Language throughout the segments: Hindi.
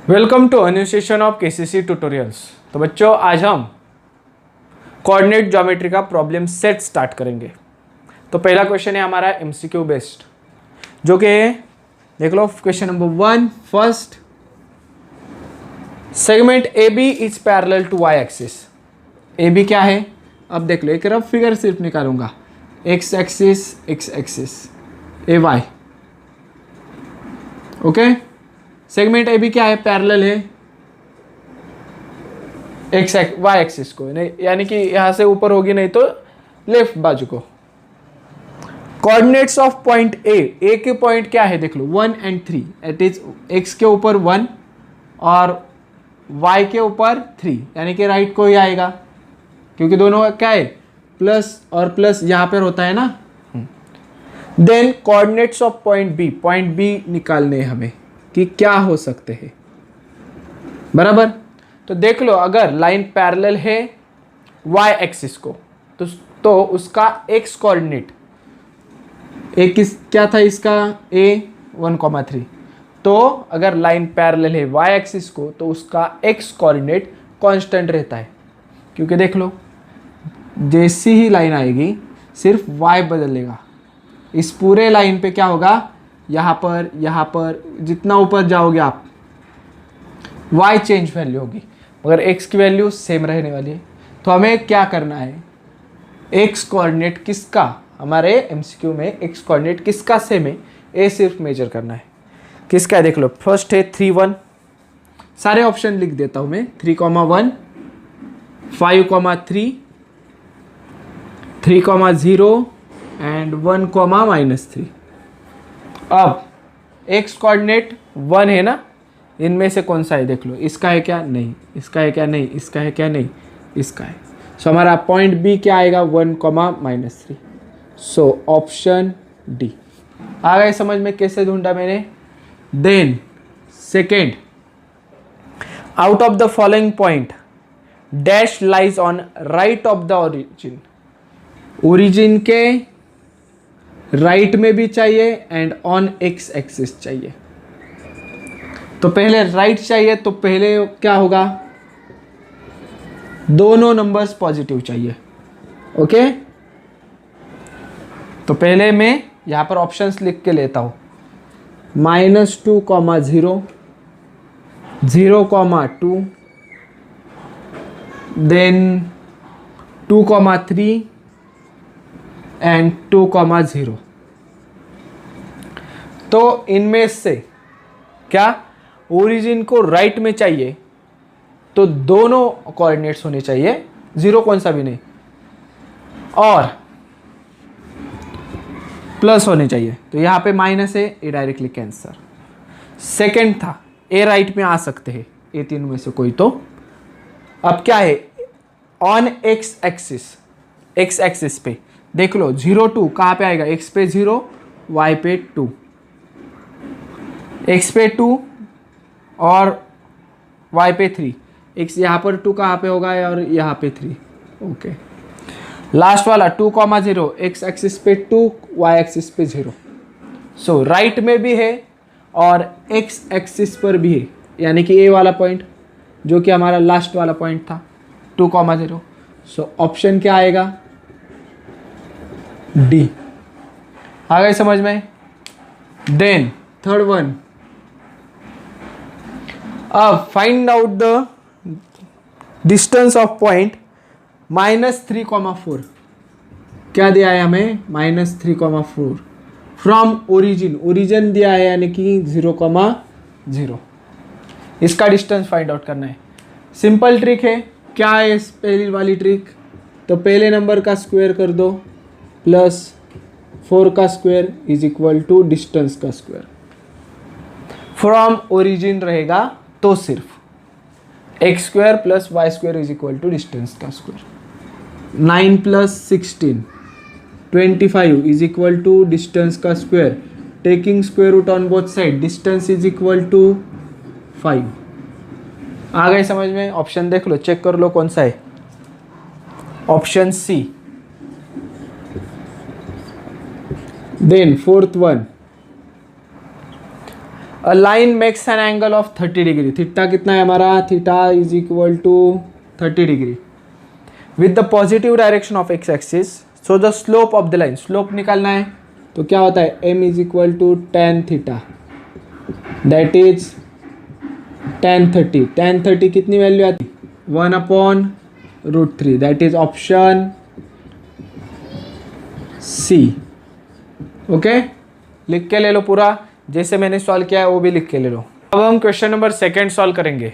Welcome to new session of KCC tutorials. तो बच्चों, आज हम कोऑर्डिनेट ज्योमेट्री का प्रॉब्लम सेट स्टार्ट करेंगे। तो पहला क्वेश्चन है हमारा एमसीक्यू बेस्ड, जो कि देख लो question number 1। First, segment A B is parallel to Y axis. A B क्या है? अब देख लो, एक रफ फिगर सिर्फ निकालूंगा। X axis A Y. Okay, segment A B क्या है? पैरेलल है एक्स वाई एक्सिस को, नहीं यानी कि यहां से ऊपर होगी, नहीं तो लेफ्ट बाजू को। कोऑर्डिनेट्स ऑफ पॉइंट ए के पॉइंट क्या है? देख लो 1 and 3। इट इज एक्स के ऊपर 1 और वाई के ऊपर 3, यानी कि राइट को ही आएगा, क्योंकि दोनों क्या है? प्लस और प्लस यहां पर होता है ना। Then coordinates of point B निकालने हैं हमें कि क्या हो सकते हैं, बराबर। तो देख लो, अगर लाइन पैरेलल है y एक्सिस को तो उसका x कोऑर्डिनेट क्या था इसका? a 1,3। तो अगर लाइन पैरेलल है y एक्सिस को तो उसका x कोऑर्डिनेट कांस्टेंट रहता है, क्योंकि देख लो जैसी ही लाइन आएगी सिर्फ y बदलेगा। इस पूरे लाइन पे क्या होगा? यहाँ पर जितना ऊपर जाओगे आप y चेंज वैल्यू होगी, मगर x की वैल्यू सेम रहने वाली है। तो हमें क्या करना है? x कोऑर्डिनेट किसका, हमारे एमसीक्यू में x कोऑर्डिनेट किसका सेम है, ये सिर्फ मेजर करना है। किसका है? देख लो, फर्स्ट है 3, 1। सारे ऑप्शन लिख देता हूँ मैं। 3,1, 5,3, 3,0 एंड 1,-3। अब x कोऑर्डिनेट 1 है ना, इनमें से कौन सा है? देख लो, इसका है क्या? नहीं। इसका है क्या? नहीं। इसका है क्या? नहीं। इसका है। सो हमारा पॉइंट बी क्या आएगा? 1,-3। So option D. आ गए समझ में कैसे ढूंढा मैंने? Then second, out of the following point dash lies on right of the origin. Origin के राइट में भी चाहिए एंड ऑन एक्स एक्सिस चाहिए। तो पहले राइट चाहिए, तो पहले क्या होगा? दोनों नंबर्स पॉजिटिव चाहिए। ओके, तो पहले मैं यहां पर ऑप्शंस लिख के लेता हूं। -2,0, 0,2, देन 2,3 एंड 2,0। तो इनमें से क्या ओरिजिन को राइट में चाहिए, तो दोनों कोऑर्डिनेट्स होने चाहिए, 0 कौन सा भी नहीं, और प्लस होने चाहिए। तो यहां पे माइनस है, ये डायरेक्टली कैंसर। सेकंड था ए राइट में आ सकते हैं, ये तीनों में से कोई। तो अब क्या है? ऑन एक्स एक्सिस पे देख लो 0, 2 कहाँ पे आएगा? x पे 0, y पे 2। x पे 2 और y पे 3। x यहाँ पर 2 कहाँ पे होगा और यहाँ पे 3। ओके, लास्ट वाला 2,0, x एक्सिस पे 2, y एक्सिस पे 0। सो राइट में भी है और x एक्सिस पर भी है, यानी कि ए वाला पॉइंट जो कि हमारा लास्ट वाला पॉइंट था 2,0। सो ऑप्शन क्या आएगा? डी। आ गए समझ में? देन थर्ड वन, अब find out the distance of point -3,4। क्या दिया है हमें? -3,4 फ्रॉम ओरिजिन दिया है, यानी कि 0,0। इसका डिस्टेंस फाइंड आउट करना है। सिंपल ट्रिक है। क्या है इस पहली वाली ट्रिक? तो पहले नंबर का स्क्वायर कर दो, +4 का square is equal to distance का स्क्वायर। फ्रॉम ओरिजिन रहेगा तो सिर्फ x² + y² is equal to distance का square. 9 + 16 25 is equal to distance का square. Taking square root on both side, distance is equal to 5। आ गए समझ में? ऑप्शन देख लो, चेक कर लो कौन सा है। Option C. Then fourth one, a line makes an angle of 30 degree, theta कितना है हमारा, theta is equal to 30 degree with the positive direction of X axis, so the slope of the line, slope निकालना है तो क्या होता है, m is equal to tan theta, that is tan 30, tan 30 कितनी वैल्यू आती, 1/√3, that is option C. Okay, लिख के ले लो पूरा, जैसे मैंने सॉल्व किया है वो भी लिख के ले लो। अब हम क्वेश्चन नंबर सेकेंड सॉल्व करेंगे।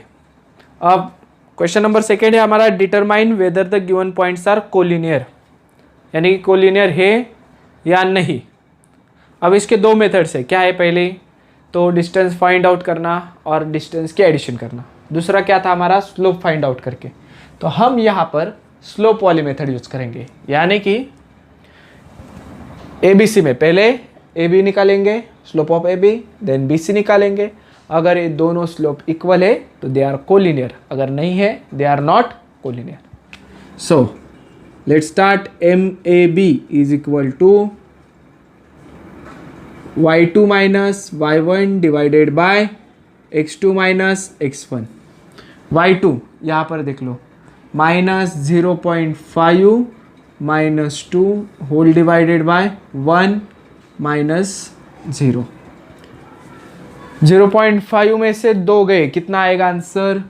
अब क्वेश्चन नंबर सेकेंड है हमारा, determine whether the given points are collinear, यानी कि कोलिनियर है या नहीं। अब इसके दो मेथड्स है, क्या है, पहले तो डिस्टेंस फाइंड आउट करना और डिस्टेंस की एडिशन करना, दूसरा क्या था हमारा, स्लोप फाइंड आउट करके। तो हम यहाँ पर स्लोप वाली मेथड यूज करेंगे, यानी कि ABC में पहले AB निकालेंगे, slope of AB, then BC निकालेंगे। अगर ये दोनों स्लोप इक्वल है तो दे आर कोलिनियर, अगर नहीं है they are not collinear. So let's start, MAB is equal to y2 minus y1 divided by x2 minus x1। y2 यहाँ पर देख लो, -0.5 minus 2 whole divided by 1 minus 0। 0.5 में से 2 गए, कितना आएगा आंसर,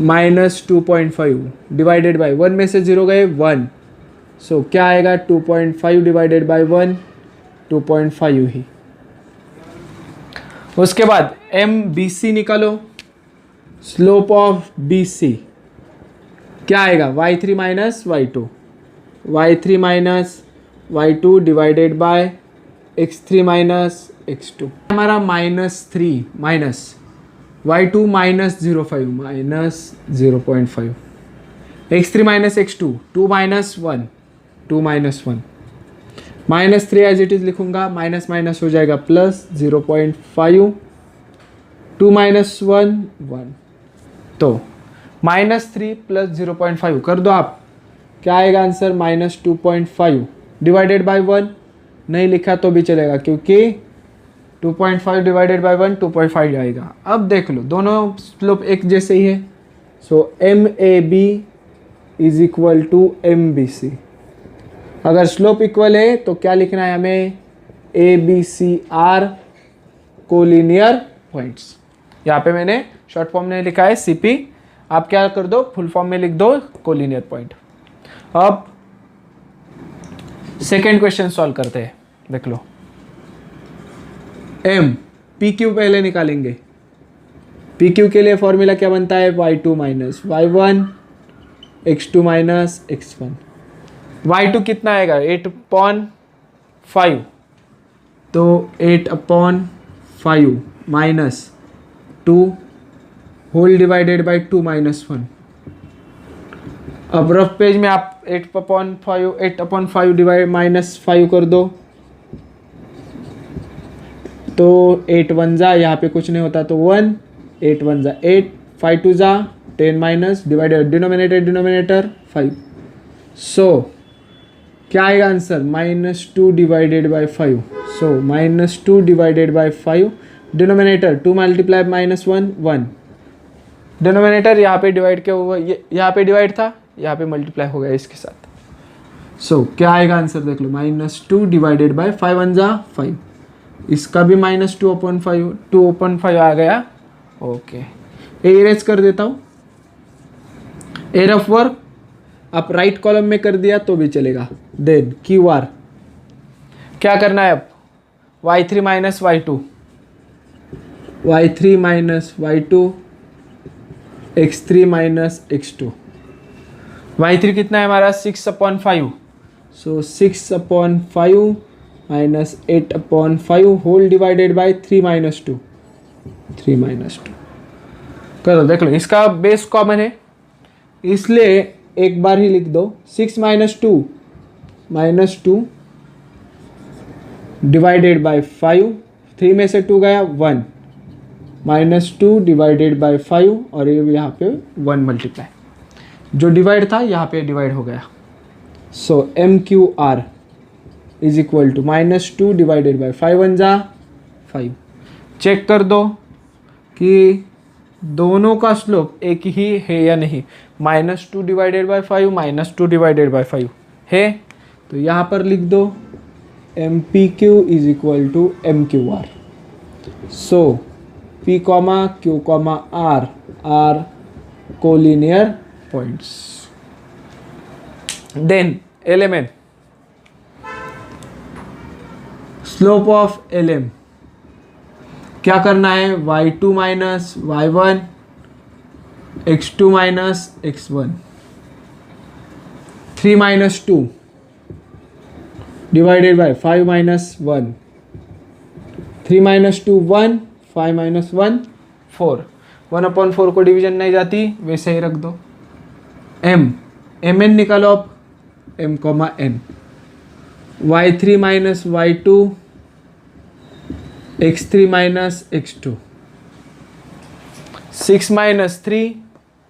-2.5 डिवाइडेड बाय 1 में से 0 गए 1, सो क्या आएगा 2.5 डिवाइडेड बाय 1, 2.5 ही। उसके बाद MBC निकालो, स्लोप ऑफ BC क्या आएगा, y3 minus y2, y3 minus y2 divided by x3 minus x2, हमारा -3 minus y2 minus 0.5 minus 0.5, x3 minus x2, 2 minus 1, 2 minus 1, -3 as it is लिखूंगा, माइनस माइनस हो जाएगा प्लस 0.5, 2 माइनस 1, 1, तो -3 प्लस 0.5 कर दो आप, क्या आएगा आंसर, -2.5 डिवाइडेड बाय 1, नहीं लिखा तो भी चलेगा क्योंकि 2.5 डिवाइडेड बाय 1 2.5 आएगा। अब देख लो दोनों स्लोप एक जैसे ही है, so MAB is equal to MBC। अगर स्लोप इक्वल है तो क्या लिखना है हमें, ABC आर कोलिनियर पॉइंट्स। यहाँ पे मैंने शॉर्ट फॉर्म में लिखा है CP, आप क्या कर दो, फुल फॉर्म में लिख दो कोलिनियर पॉइंट। अब सेकेंड क्वेश्चन सॉल्व करते हैं, देख लो, PQ पहले निकालेंगे। PQ के लिए फॉर्मूला क्या बनता है, y2 minus y1, x2 minus x1। y2 कितना आएगा, 8/5, तो 8/5 minus 2 whole divided by 2 minus 1। अब रफ पेज में आप 8/5 डिवाइड -5 कर दो, तो 8 1 जा, यहाँ पे कुछ नहीं होता तो 1, 8 1 जा 8, 5 2 जा 10 माइनस डिवाइडेड डिनोमिनेटर 5, सो क्या आएगा answer, -2 divided by 5, so -2 divided by 5, denominator 2 multiply -1 1, denominator यहाँ पे डिवाइड क्या हुआ, यहाँ पे डिवाइड था, यहाँ पे मल्टीप्लाई हो गया इसके साथ, सो क्या आएगा आंसर देख लो, -2 डिवाइडेड बाय 5 1 जा 5, इसका भी -2/5, 2/5 आ गया। ओके, इरेज कर देता हूँ, ए रफ वर्क आप राइट कॉलम में कर दिया तो भी चलेगा। देन QR क्या करना है, अब y3 minus y2, y3 minus y2, x3 minus x2। y3 कितना है हमारा, 6/5, so 6/5 minus 8/5 whole divided by 3 minus 2, 3 minus 2 करो, देख लो इसका बेस कॉमन है इसलिए एक बार ही लिख दो, 6 माइनस 2 डिवाइडेड बाय 5, 3 में से 2 गया 1, -2 डिवाइडेड बाय 5 और ये यहाँ पे 1 मल्टीप्लाई, जो डिवाइड था यहाँ पे डिवाइड हो गया, so MQR is equal to -2 divided by 5 1 जा 5, चेक कर दो कि दोनों का स्लोप एक ही है या नहीं। -2 डिवाइडेड बाय 5 -2 डिवाइडेड बाय 5 है, तो यहाँ पर लिख दो MPQ is equal to MQR। So P, Q, R are collinear points. Then LMN, slope of LM क्या करना है, y2 minus y1 x2 minus x1 3 minus 2 divided by 5 minus 1 3 minus 2 1 5 minus 1 4 1/4 को डिवीजन नहीं जाती, वैसे ही रख दो। mn निकालो अब m, n y3 minus y2 x3 minus x2 6 minus 3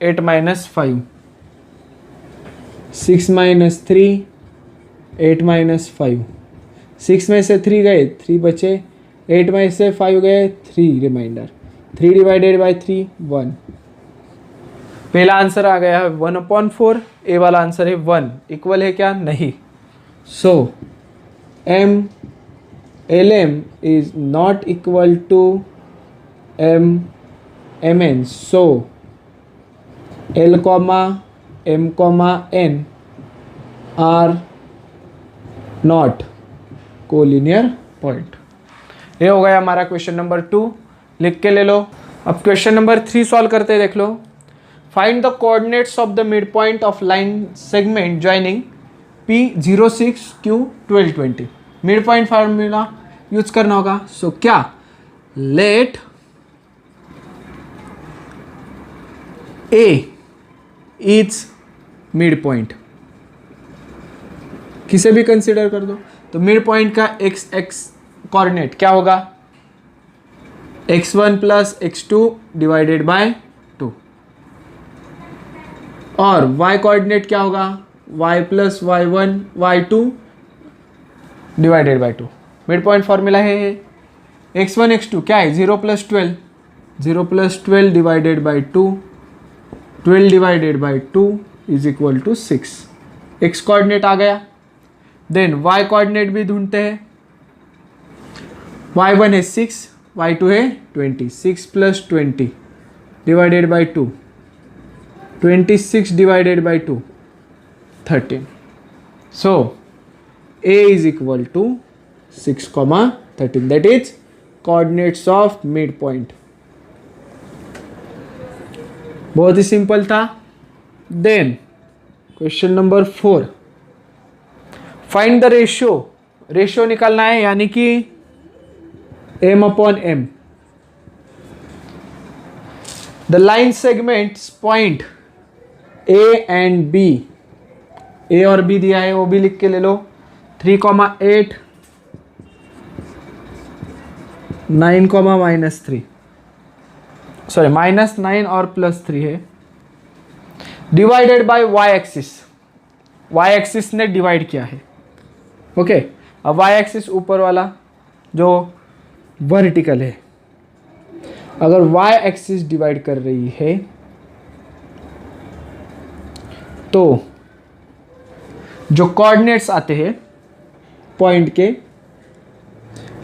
8 minus 5 6 minus 3 8 minus 5 6 में से 3 गए 3 बचे, 8 में से 5 गए 3 रिमाइंडर, 3 डिवाइडेड बाय 3 1। पहला आंसर आ गया है 1/4, ए वाला आंसर है 1। इक्वल है क्या, नहीं। सो LM is not equal to MN. So L, M, N are not collinear point. ये हो गया हमारा क्वेश्चन नंबर 2, लिख के ले लो। अब क्वेश्चन नंबर 3 सॉल्व करते हैं, देख लो। Find the coordinates of the mid point of line segment joining P06 Q 1220। Mid point formula use करना होगा। सो क्या, let A is mid point, किसे भी कंसिडर कर दो। तो मिड पॉइंट का x कोऑर्डिनेट क्या होगा, x1 plus x2 divided by 2, और y कोऑर्डिनेट क्या होगा, y plus y1 y2 divided by 2। Mid point formula है x1 x2 क्या है, 0 plus 12, 0 plus 12 divided by 2, 12 divided by 2 is equal to 6। x coordinate आ गया। देन y कोऑर्डिनेट भी ढूंढते हैं। y1 है 6, y2 है 20, 6 plus 20 divided by 2, 26 divided by 2 13। So A is equal to 6, 13. That is coordinates of midpoint. बहुत ही सिंपल था। Then question number 4, find the ratio. Ratio निकालना है, यानी कि m/m। The line segments point A and B, A और B दिया है, वो भी लिख के ले लो। 3, 8 9, -3, सॉरी -9 और +3 है, divided by y axis. y axis ने डिवाइड किया है। ओके, अब y एक्सिस ऊपर वाला जो वर्टिकल है, अगर y एक्सिस डिवाइड कर रही है तो जो कोऑर्डिनेट्स आते हैं पॉइंट के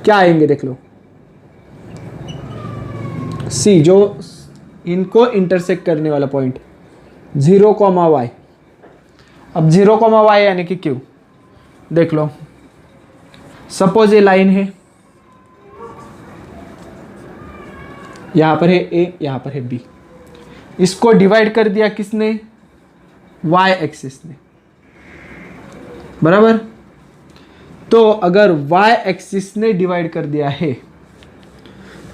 क्या आएंगे, देख लो। C जो इनको इंटरसेक्ट करने वाला पॉइंट 0, y। अब 0, y यानी कि Q, देख लो। सपोज ये लाइन है, यहां पर है A, यहां पर है B। इसको डिवाइड कर दिया किसने, y एक्सिस ने, बराबर। तो अगर y एक्सिस ने डिवाइड कर दिया है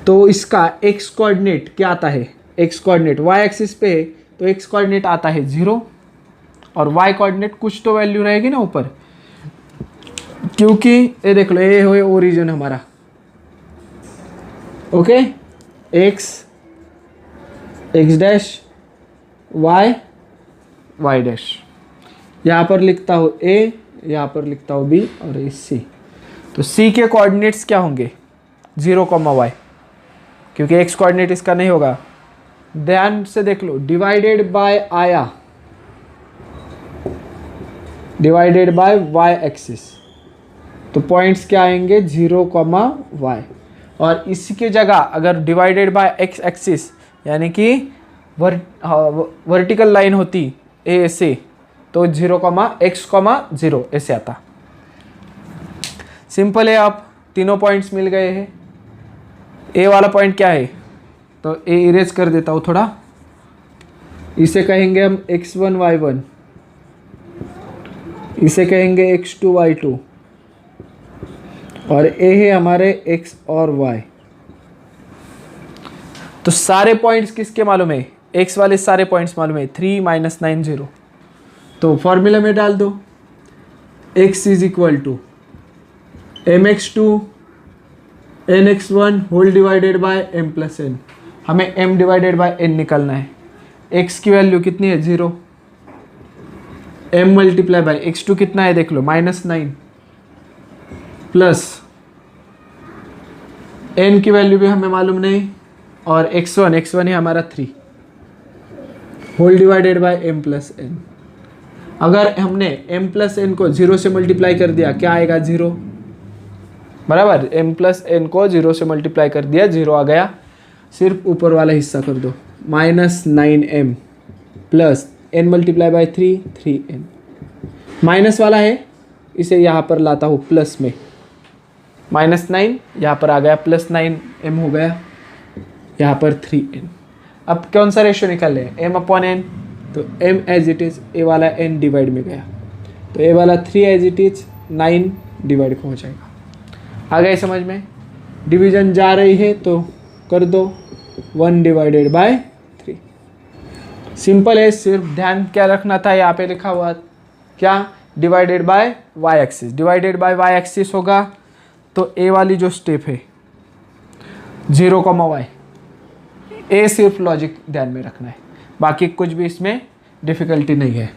तो इसका x कोऑर्डिनेट क्या आता है, x कोऑर्डिनेट y एक्सिस पे है तो x कोऑर्डिनेट आता है 0, और y कोऑर्डिनेट कुछ तो वैल्यू रहेगी ना ऊपर, क्योंकि ये देख लो, ये हो ओरिजिन हमारा। Okay, x dash y dash, यहाँ पर लिखता हूँ a, यहाँ पर लिखता हूँ b और ये c। तो c के कोऑर्डिनेट्स क्या होंगे, 0, y। क्योंकि एक्स कोऑर्डिनेट इसका नहीं होगा। ध्यान से देख लो, डिवाइडेड बाय आया, डिवाइडेड बाय वाई एक्सिस, तो पॉइंट्स क्या आएंगे 0, y। और इसी की जगह अगर डिवाइडेड बाय एक्स एक्सिस यानी कि वर्टिकल लाइन होती ए से, तो 0, x, 0 ऐसे आता। सिंपल है, आप तीनों पॉइंट्स मिल गए हैं। ए वाला पॉइंट क्या है, तो ए इरेज कर देता हूँ थोड़ा, इसे कहेंगे हम x1 y1, इसे कहेंगे x2 y2, और ए है हमारे x और y। तो सारे पॉइंट्स किसके मालूम है, x वाले सारे पॉइंट्स मालूम है, 3 - 9 0। तो फॉर्मूला में डाल दो, x is equal to mx2 nx1 whole divided by m plus n। हमें m डिवाइडेड बाय n निकालना है। x की वैल्यू कितनी है 0, m मल्टीप्लाई बाय x2 कितना है देख लो -9, प्लस n की वैल्यू भी हमें मालूम नहीं, और x1 है हमारा 3 whole divided by m plus n। अगर हमने m प्लस n को 0 से मल्टीप्लाई कर दिया क्या आएगा 0, बराबर। m प्लस n को 0 से मल्टीप्लाई कर दिया 0 आ गया। सिर्फ ऊपर वाला हिस्सा कर दो, -9m plus n multiply by 3n। Minus वाला है, इसे यहाँ पर लाता हूँ प्लस में, -9 यहाँ पर आ गया, +9m हो गया, यहाँ पर 3n। अब कौन सा रेशियो निकाल लें, m/n, तो m एज इट इज, ए वाला n डिवाइड में गया, तो ए वाला 3 एज इट इज 9 डिवाइड हो जाएगा। आ गए समझ में, डिवीजन जा रही है तो कर दो 1 डिवाइडेड बाय 3। सिंपल है, सिर्फ ध्यान क्या रखना था, यहाँ पे लिखा हुआ क्या, divided by Y axis. Divided by Y axis होगा तो ए वाली जो स्टेप है 0, y, ए सिर्फ लॉजिक ध्यान में रखना है, बाकी कुछ भी इसमें डिफिकल्टी नहीं है।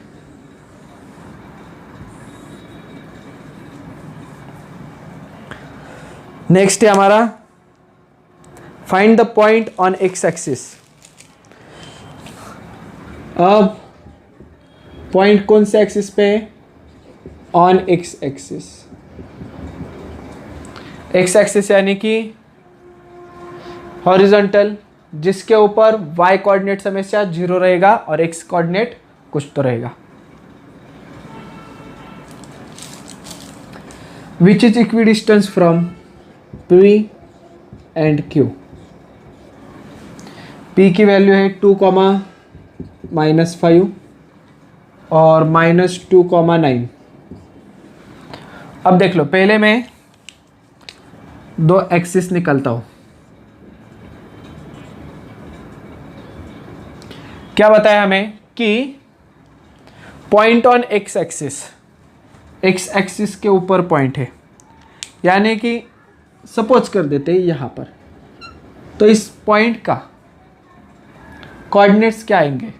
नेक्स्ट है हमारा find the point on x axis. अब पॉइंट कौन से एक्सिस पे है, on x axis. X axis यानी कि हॉरिजॉन्टल, जिसके ऊपर y कोऑर्डिनेट हमेशा 0 रहेगा और x कोऑर्डिनेट कुछ तो रहेगा। Which is equidistance from P and Q। P की वैल्यू है 2, -5 और -2, 9। अब देख लो, पहले मैं 2 एक्सिस निकलता हूं। क्या बताया हमें कि point on x axis, x axis के ऊपर पॉइंट है, यानी कि सपोज कर देते हैं यहाँ पर, तो इस पॉइंट का कोऑर्डिनेट्स क्या आएंगे,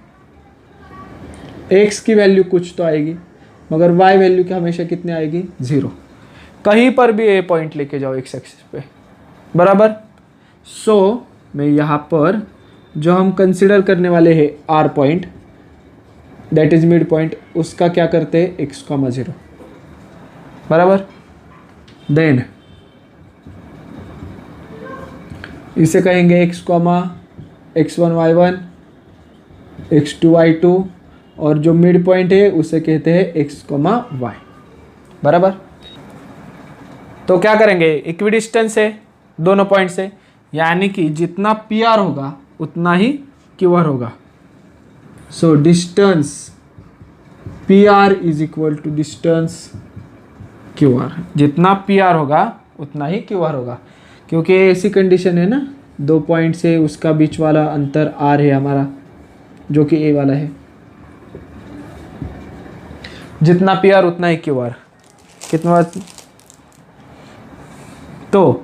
x की वैल्यू कुछ तो आएगी, मगर y वैल्यू की हमेशा कितनी आएगी 0। कहीं पर भी ए पॉइंट लेके जाओ एक्स एक्सिस पे, बराबर। सो मैं यहाँ पर जो हम कंसिडर करने वाले हैं r point, that is mid point, उसका क्या करते हैं x, 0, बराबर। देन इसे कहेंगे x, x1 y1, x2 y2, और जो मिड पॉइंट है उसे कहते हैं x, y, बराबर। तो क्या करेंगे, इक्विडिस्टेंस है दोनों पॉइंट से, यानी कि जितना PR होगा उतना ही QR होगा। So distance PR is equal to distance QR। जितना PR होगा उतना ही QR होगा, क्योंकि ऐसी कंडीशन है ना, 2 पॉइंट से उसका बीच वाला अंतर R है हमारा, जो कि A वाला है। जितना PR उतना ही QR। कितना, तो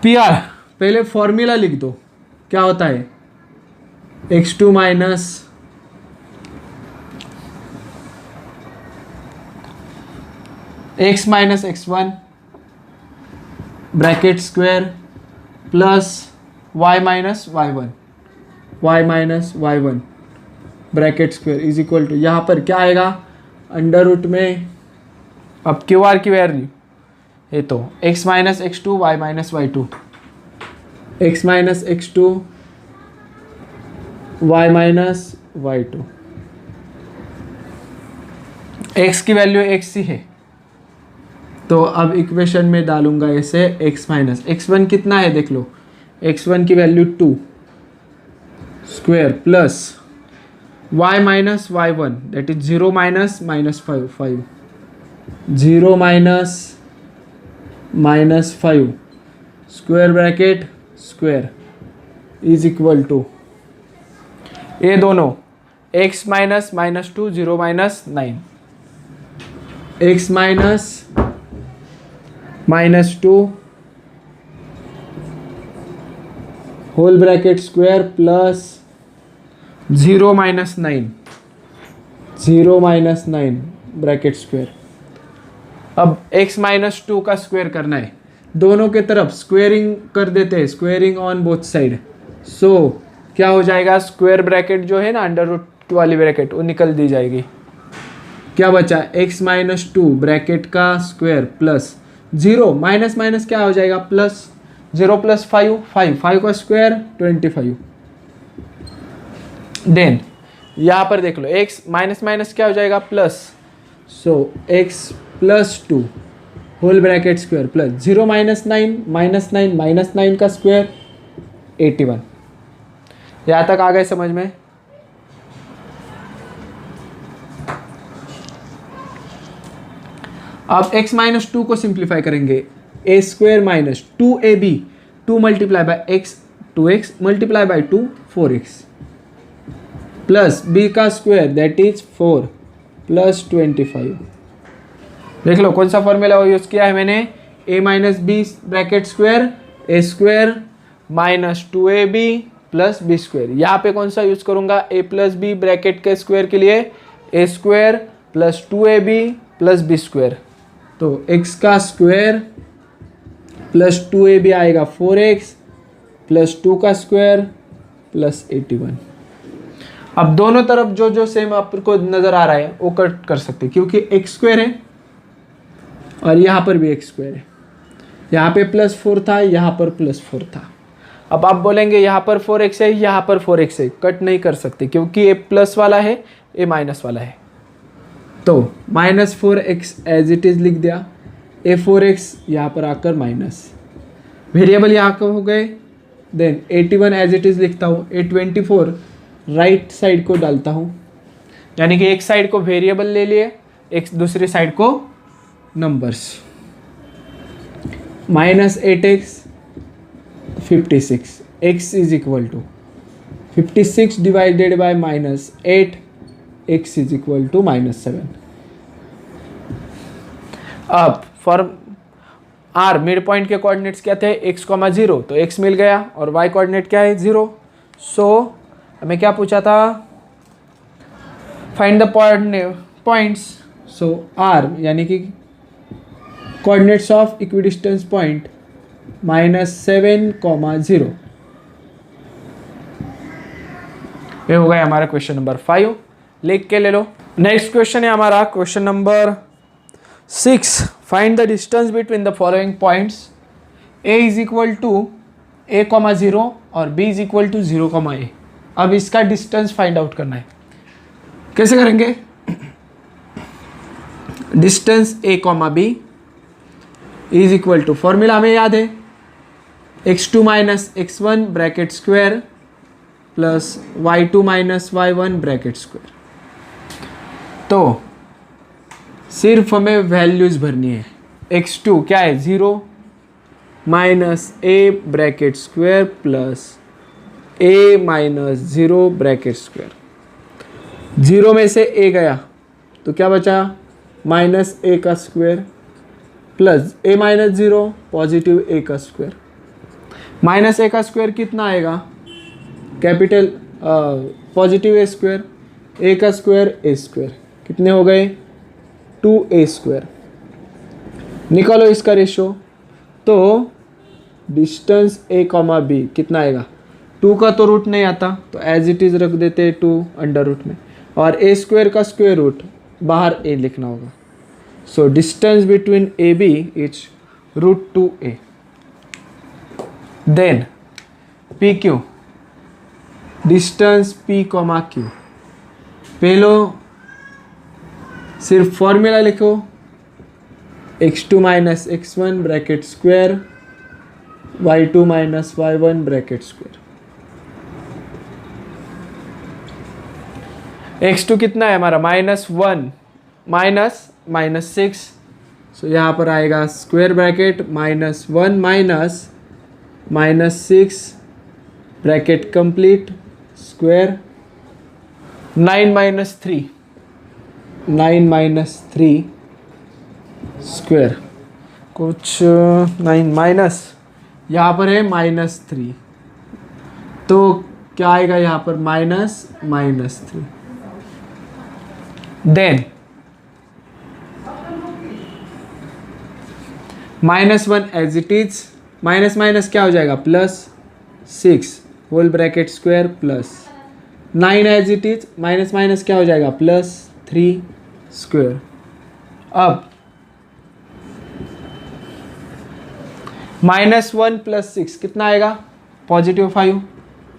PR पहले फॉर्मूला लिख दो, क्या होता है x2 minus x - x1 bracket square plus y minus Y one bracket square is equal to, यहाँ पर क्या आएगा अंडर रूट में, अब क्यू आर की वैल्यू ये तो x minus X two Y minus Y two, X minus X two Y minus Y two, x की वैल्यू x ही है तो अब इक्वेशन में डालूंगा ऐसे x माइनस x1 कितना है देख लो, x1 की value 2 square plus y minus Y one that is 0 minus minus 5 0 minus 5 square bracket square is equal to ये दोनों x minus minus 2 0 minus 9, x minus 2 whole bracket square plus 0 minus 9 bracket square. अब x माइनस 2 का स्क्वायर करना है, दोनों के तरफ स्क्वेयरिंग कर देते हैं, स्क्वेयरिंग ऑन बोथ साइड। सो क्या हो जाएगा, स्क्वायर ब्रैकेट जो है ना अंडर रूट वाली ब्रैकेट वो निकल दी जाएगी। क्या बचा, x माइनस 2 ब्रैकेट का स्क्वायर प्लस 0 माइनस माइनस क्या हो जाएगा प्लस 0 प्लस 5 का स्क्वायर 25। देन यहाँ पर देख लो x माइनस माइनस क्या हो जाएगा plus, so x plus 2 whole bracket square plus 0 minus 9 का स्क्वायर 81। यहाँ तक आ गए समझ में। अब x माइनस 2 को सिंप्लीफाई करेंगे, a square minus 2ab 2 multiply by x 2x multiply by 2 4x plus b का स्क्वायर दैट इज 4 प्लस 25। देख लो कौन सा फॉर्मूला यूज किया है मैंने, a minus B bracket square a square minus 2ab plus B square. यहाँ पे कौन सा यूज करूंगा, a प्लस बी ब्रैकेट के स्क्वायर के लिए a square plus 2ab plus B square, तो x का स्क्वायर प्लस 2ab आएगा 4x प्लस 2 का स्क्वायर प्लस 81। अब दोनों तरफ जो जो सेम आपको नजर आ रहा है वो कट कर सकते हैं क्योंकि x स्क्वायर है और यहाँ पर भी x स्क्वायर है, यहाँ पे प्लस 4 था यहाँ पर प्लस 4 था। अब आप बोलेंगे यहाँ पर 4x है यहाँ पर 4x है, कट नहीं कर सकते क्योंकि a प्लस वाला है a माइनस वाला है, तो minus 4x as it is लिख दिया, a 4x यहाँ पर आकर माइनस, वेरिएबल यहाँ पर हो गए। देन 81 एज इट इज लिखता हूँ, a24 राइट साइड को डालता हूँ, यानी कि एक साइड को वेरिएबल ले लिए एक दूसरी साइड को numbers, minus 8x 56 x is equal to 56 divided by minus 8 x is equal to minus 7। अब फॉर r मिड पॉइंट के कोऑर्डिनेट्स क्या थे, x, 0, तो x मिल गया और y कोऑर्डिनेट क्या है 0। सो हमें क्या पूछा था, find the points, so r यानी कि कोऑर्डिनेट्स ऑफ इक्विडिस्टेंस पॉइंट -7, 0। ये हो गया हमारा क्वेश्चन नंबर 5, लिख के ले लो। नेक्स्ट क्वेश्चन है हमारा question number 6, find the distance between the following points, a is equal to a, 0 और b is equal to 0, a। अब इसका डिस्टेंस फाइंड आउट करना है, कैसे करेंगे, distance a, b is equal to, formula हमें याद है x2 minus x1 bracket square plus y2 minus y1 bracket square. तो सिर्फ हमें वैल्यूज भरनी है, x2 क्या है 0 minus a bracket square plus a minus 0 bracket square, 0 में से a गया तो क्या बचा माइनस a का square plus a minus 0 positive a का स्क्वायर, माइनस a का स्क्वायर कितना आएगा, capital positive a square, a का स्क्वायर a स्क्वायर, कितने हो गए 2a स्क्वायर। निकालो इसका रेशो, तो डिस्टेंस ए कॉमा बी कितना आएगा, 2 का तो रूट नहीं आता तो एज इट इज़ रख देते हैं 2 अंडर रूट में, और ए स्क्वायर का स्क्वायर रूट बाहर ए लिखना होगा। So distance between A B is √2a। Then P Q, distance P comma Q, पहलो सिर्फ फॉर्मूला लिखो, x2 minus x1 bracket square y2 minus y1 bracket square. x2 कितना है हमारा -1 -6, सो यहाँ पर आएगा square bracket -1 -6 bracket complete square 9 - 3 square, कुछ 9 माइनस यहाँ पर है -3, तो क्या आएगा यहाँ पर -3। Then -1 as it is, minus minus क्या हो जाएगा +6 whole bracket square plus 9 as it is, minus minus क्या हो जाएगा +3 स्क्वायर। अब -1 + 6 कितना आएगा +5,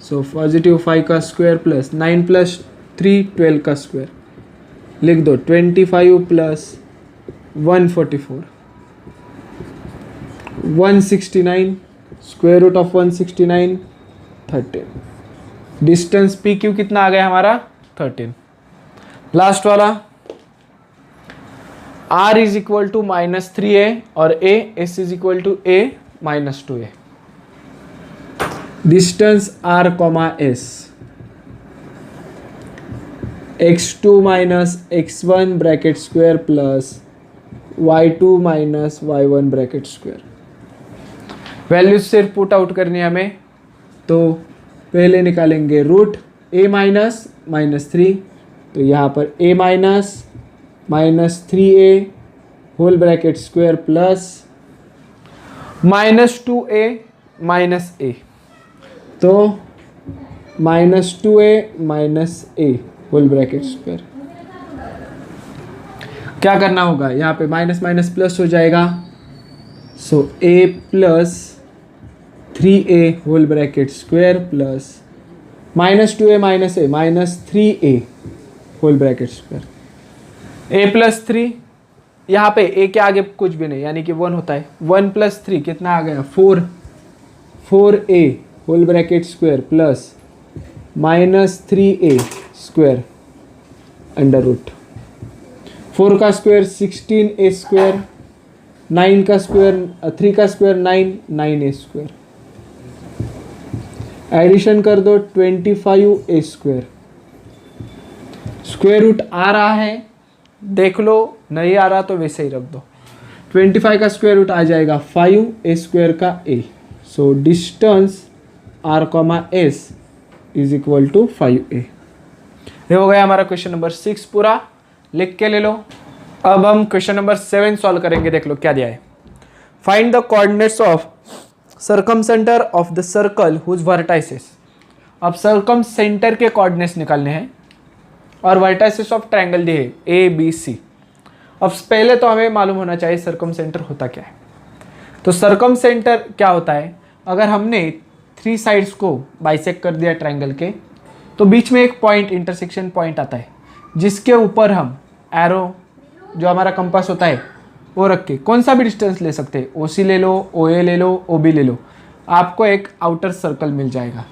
सो +5 का स्क्वायर प्लस 9 + 3 12 का स्क्वायर लिख दो, 25 + 144 169, square root of 169 13। Distance P Q कितना आ गया हमारा 13। लास्ट वाला r is equal to -3a और s is equal to a -2a। Distance r comma s, x2 minus x1 bracket square plus y2 minus y1 bracket square. Values सिर्फ पुट आउट करनी है हमें, तो पहले निकालेंगे रूट a माइनस -3, तो यहाँ पर a minus -3a whole bracket square plus -2a minus a, तो -2a minus a whole bracket square. क्या करना होगा, यहाँ पे माइनस माइनस प्लस हो जाएगा, so a plus 3a whole bracket square plus -2a minus a -3a whole bracket square. a + 3, यहाँ पे a के आगे कुछ भी नहीं यानी कि 1 होता है, 1 + 3 कितना आ गया 4a whole bracket square plus -3a square under root 4 का स्क्वायर 16a स्क्वायर, 9 का स्क्वायर 3 का स्क्वायर 9a स्क्वायर, एडिशन कर दो 25a स्क्वायर। स्क्वायर रूट आ रहा है देख लो, नहीं आ रहा तो वैसे ही रख दो। 25 का स्क्वायर रूट आ जाएगा 5a स्क्वायर का a, so distance r comma s is equal to 5a। ये हो गया हमारा क्वेश्चन नंबर 6 पूरा, लिख के ले लो। अब हम क्वेश्चन नंबर 7 सॉल्व करेंगे, देख लो क्या दिया है। Find the coordinates of circumcentre of the circle whose vertices. अब सर्कम सेंटर के कोऑर्डिनेट्स निकालने हैं और वर्टाइसेस ऑफ ट्रायंगल दिए ए बी सी। अब पहले तो हमें मालूम होना चाहिए सर्कम सेंटर होता क्या है। तो सर्कम सेंटर क्या होता है, अगर हमने 3 साइड्स को बाइसेक्ट कर दिया ट्रायंगल के, तो बीच में एक पॉइंट इंटरसेक्शन पॉइंट आता है, जिसके ऊपर हम एरो जो हमारा कंपास होता है वो रख के कौन सा भी डिस्टेंस ले सकते हैं, ओ सी ले लो, ओ ए ले लो, ओ बी ले लो, आपको एक आउटर सर्कल मिल जाएगा।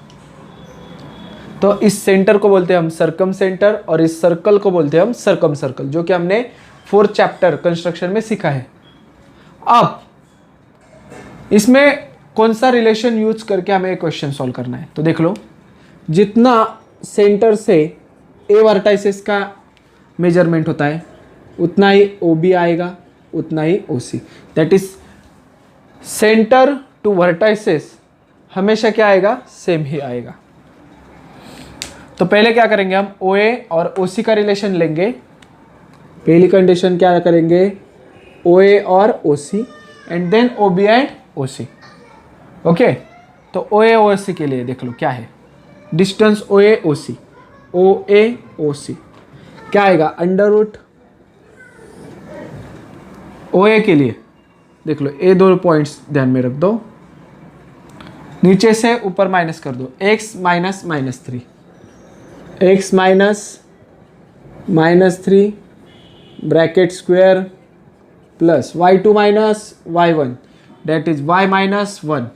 तो इस सेंटर को बोलते हैं हम सर्कम सेंटर और इस सर्कल को बोलते हैं हम सर्कम सर्कल, जो कि हमने 4th चैप्टर कंस्ट्रक्शन में सीखा है। अब इसमें कौन सा रिलेशन यूज करके हमें क्वेश्चन सॉल्व करना है, तो देख लो, जितना सेंटर से ए वर्टाइसेस का मेजरमेंट होता है उतना ही ओ बी आएगा, उतना ही O C. That is centre to vertices हमेशा क्या आएगा, सेम ही आएगा। तो पहले क्या करेंगे हम, ओ ए और ओ सी का रिलेशन लेंगे। पहली कंडीशन क्या करेंगे, ओ ए और O C, and then O B and O C. Okay, तो ओ ए ओ सी के लिए देख लो क्या है डिस्टेंस ओ ए ओ सी। ओ ए ओ सी क्या आएगा, अंडर रूट ओ ए के लिए देख लो, ए दो पॉइंट्स ध्यान में रख दो, नीचे से ऊपर माइनस कर दो, x minus minus three, X minus three bracket square plus y2 minus y1 that is y minus one,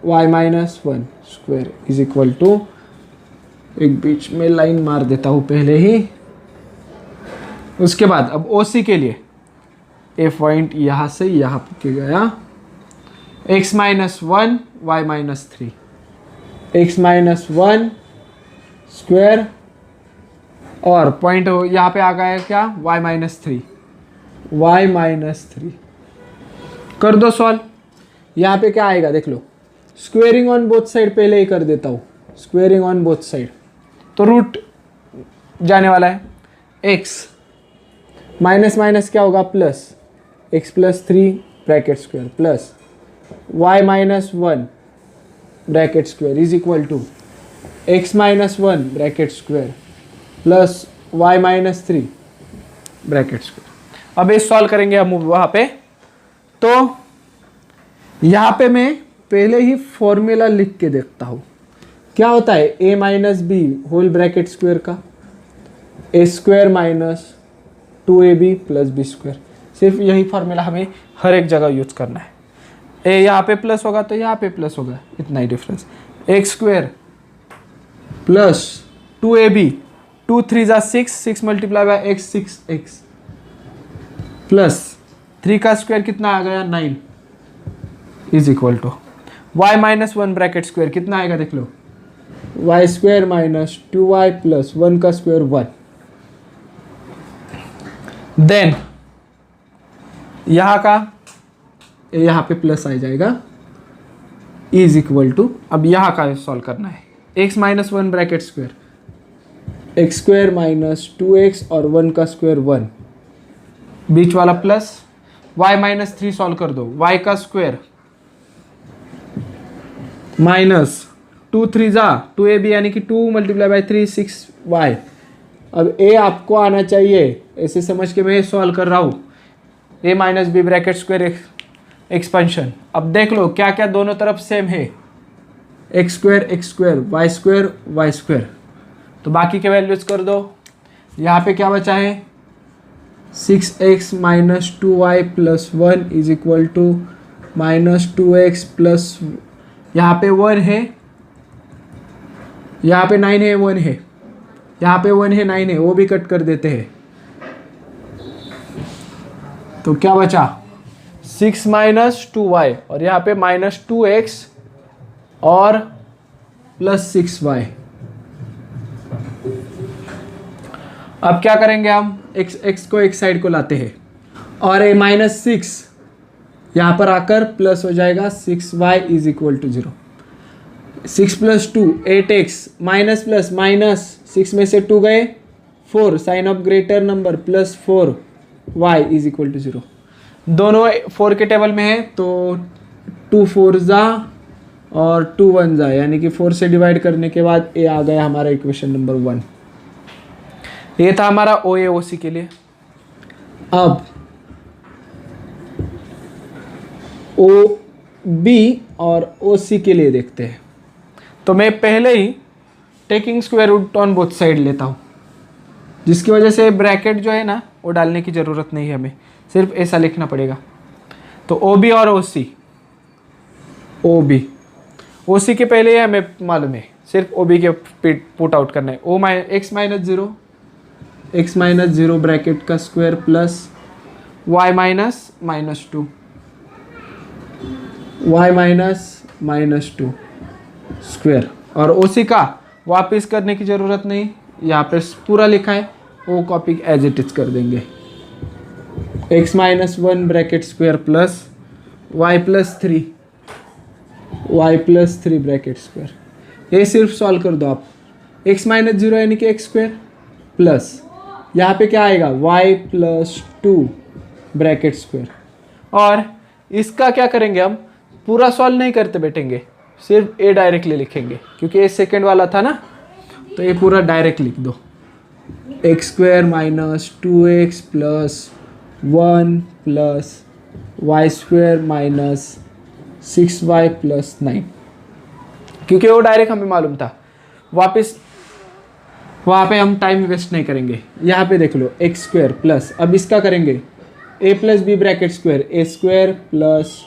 y minus one square is equal to, एक बीच में लाइन मार देता हूँ पहले ही। उसके बाद अब OC के लिए ए पॉइंट यहाँ से यहाँ के गया, x minus one Y minus three, X minus one square और पॉइंट यहाँ पे आ गया क्या, y minus three, Y minus three. कर दो सॉल्व, यहाँ पे क्या आएगा देख लो, स्क्वेयरिंग ऑन बोथ साइड पहले ही कर देता हूँ, स्क्वेयरिंग ऑन बोथ साइड, तो रूट जाने वाला है, x माइनस माइनस क्या होगा plus, x plus three bracket square plus y minus one bracket square is equal to x minus one bracket square plus y minus three bracket square. अब ये सॉल्व करेंगे हम वहाँ पे, तो यहाँ पे मैं पहले ही फॉर्मूला लिख के देखता हूँ क्या होता है, a minus B whole bracket square का A square minus 2ab plus B square. सिर्फ यही फॉर्मूला हमें हर एक जगह यूज करना है, ए यहाँ पे प्लस होगा तो यहाँ पे प्लस होगा, इतना ही difference, X square plus 2ab, 2 3 जा 6, 6 multiply by x 6x plus 3 का स्क्वायर कितना आ गया 9 is equal to y minus one bracket square कितना आएगा देख लो, y square minus 2y plus 1 का स्क्वायर 1, देन यहाँ का यहाँ पे प्लस आ जाएगा इज इक्वल टू, अब यहाँ का सॉल्व करना है, x minus one bracket square, X square minus 2x और 1 का स्क्वायर 1, बीच वाला plus y minus three solve कर दो, y का स्क्वायर माइनस 2 3 जा 2ab यानी कि 2 मल्टीप्लाई बाई 3 6y। अब a आपको आना चाहिए, ऐसे समझ के मैं सॉल्व कर रहा हूँ, a minus B bracket square expansion. अब देख लो क्या क्या दोनों तरफ सेम है, एक्स स्क्वायर वाई स्क्वायर, तो बाकी के वैल्यूज कर दो। यहाँ पे क्या बचा है 6x minus 2y plus 1 is equal to minus 2x plus, यहाँ पे 1 है, यहाँ पे 9 है 1 है, यहाँ पे 1 है 9 है, वो भी कट कर देते हैं, तो क्या बचा 6 माइनस 2y और यहाँ पे माइनस 2x और प्लस 6y। अब क्या करेंगे हम, x को एक साइड को लाते हैं और a माइनस 6 यहाँ पर आकर प्लस हो जाएगा 6y is equal to 0, 6 plus 2 8x minus plus minus 6 में से 2 गए 4, sign of greater number plus 4y is equal to 0। दोनों 4 के टेबल में है तो 2 4 जा और 2 1 जा, यानी कि 4 से डिवाइड करने के बाद ए आ गया हमारा इक्वेशन नंबर 1। ये था हमारा ओ ए ओ सी के लिए। अब ओ बी और ओ सी के लिए देखते हैं, तो मैं पहले ही taking square root on both side लेता हूँ, जिसकी वजह से ब्रैकेट जो है ना वो डालने की ज़रूरत नहीं है, हमें सिर्फ ऐसा लिखना पड़ेगा। तो ओ बी और ओ सी, ओ सी के पहले ही हमें मालूम है, सिर्फ ओ बी के पुट आउट करना है, एक्स माइनस ज़ीरो ब्रैकेट का square plus Y minus two, Y minus two square, और ओ सी का वापस करने की ज़रूरत नहीं, यहाँ पे पूरा लिखा है वो कॉपी एज इट इज कर देंगे, X minus one bracket square plus Y plus three bracket square. ये सिर्फ सॉल्व कर दो आप, एक्स माइनस जीरो यानी कि एक्स स्क्वायर प्लस यहाँ पे क्या आएगा Y plus two bracket square, और इसका क्या करेंगे हम पूरा सॉल्व नहीं करते बैठेंगे, सिर्फ ए डायरेक्टली लिखेंगे क्योंकि ए सेकेंड वाला था ना, तो ये पूरा डायरेक्ट लिख दो। X square minus 2x plus 1 plus Y square minus 6y plus 9, क्योंकि वो डायरेक्ट हमें मालूम था। वापस वहाँ पे हम टाइम वेस्ट नहीं करेंगे। यहाँ पे देख लो एक्स स्क्वायर प्लस, अब इसका करेंगे a plus B bracket square, A square plus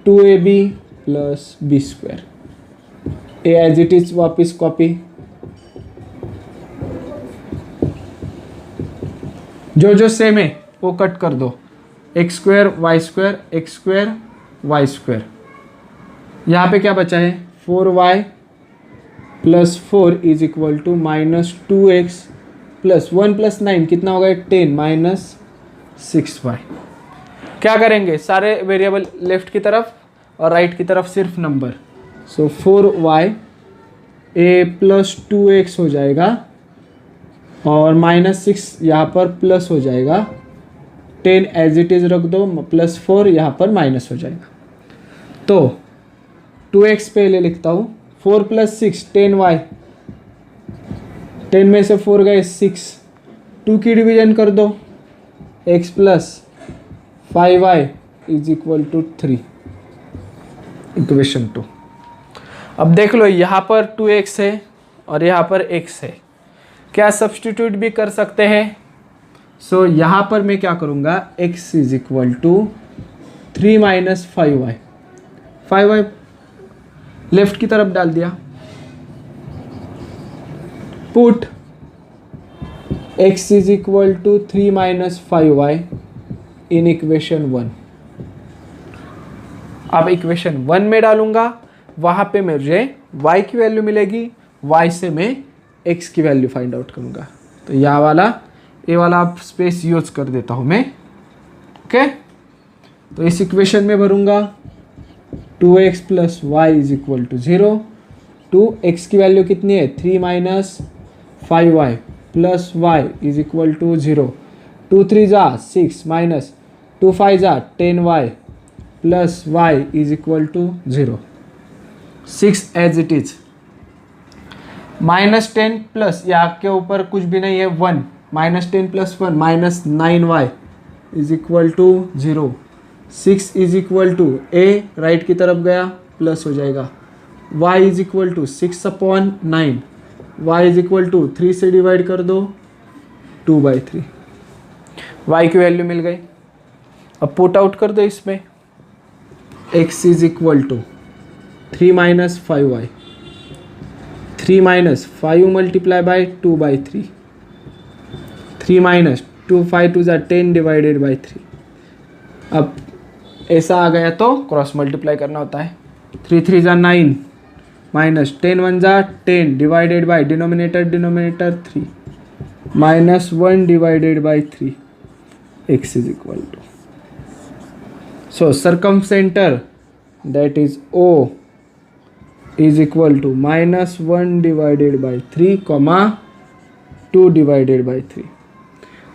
2ab plus B square, A as it is वापिस कॉपी, जो जो सेम है वो कट कर दो, X square Y square, X square Y square. यहाँ पे क्या बचा है 4y plus 4 is equal to minus 2x plus 1 plus 9 कितना होगा 10 माइनस 6y। क्या करेंगे, सारे वेरिएबल लेफ्ट की तरफ और राइट की तरफ सिर्फ नंबर। सो 4y ए प्लस 2x हो जाएगा और माइनस 6 यहाँ पर प्लस हो जाएगा, 10 एज इट इज रख दो, प्लस 4 यहाँ पर माइनस हो जाएगा। तो 2x पहले लिखता हूँ, 4 प्लस 6 10y, 10 में से 4 गए 6, 2 की डिवीजन कर दो, x plus 5y is equal to 3, equation 2। अब देख लो यहाँ पर 2x है और यहाँ पर x है, क्या सब्स्टिट्यूट भी कर सकते हैं। सो यहाँ पर मैं क्या करूँगा, x is equal to 3 minus 5y, 5y left की तरफ डाल दिया, put x is equal to 3 minus 5y in equation 1। अब इक्वेशन 1 में डालूंगा, वहां पे मुझे y की वैल्यू मिलेगी, y से मैं x की वैल्यू फाइंड आउट करूंगा। तो यहाँ वाला ये वाला स्पेस यूज कर देता हूं मैं। ओके, तो इस इक्वेशन में भरूंगा 2x plus Y is equal to 0, 2x की वैल्यू कितनी है 3 minus 5y plus y is equal to 0, 2 3 जा 6 माइनस 2 5 जा 10y plus y is equal to 0, 6 as it is, minus 10 plus यहाँ के ऊपर कुछ भी नहीं है 1, minus 10 plus 1 minus 9y is equal to 0, 6 इज इक्वल टू a राइट की तरफ गया प्लस हो जाएगा, y is equal to 6/9, y is equal to 3 से डिवाइड कर दो 2/3, y की वैल्यू मिल गई। अब पुट आउट कर दो इसमें, x is equal to 3 minus 5y, 3 minus 5 multiply by 2/3, 3 minus 2 5 2 10 divided by 3। अब ऐसा आ गया तो क्रॉस मल्टीप्लाई करना होता है, 3 3 जा 9 माइनस 10 1 जा 10 divided by denominator 3 minus 1 divided by 3, x is equal to, so circumcentre that is O is equal to minus 1 divided by 3 comma 2 divided by 3।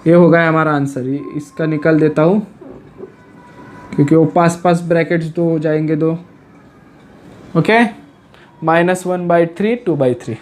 ये हो गया हमारा आंसर। इसका निकाल देता हूँ क्योंकि वो पास ब्रैकेट्स दो हो जाएंगे दो। ओके, -1/3 2/3।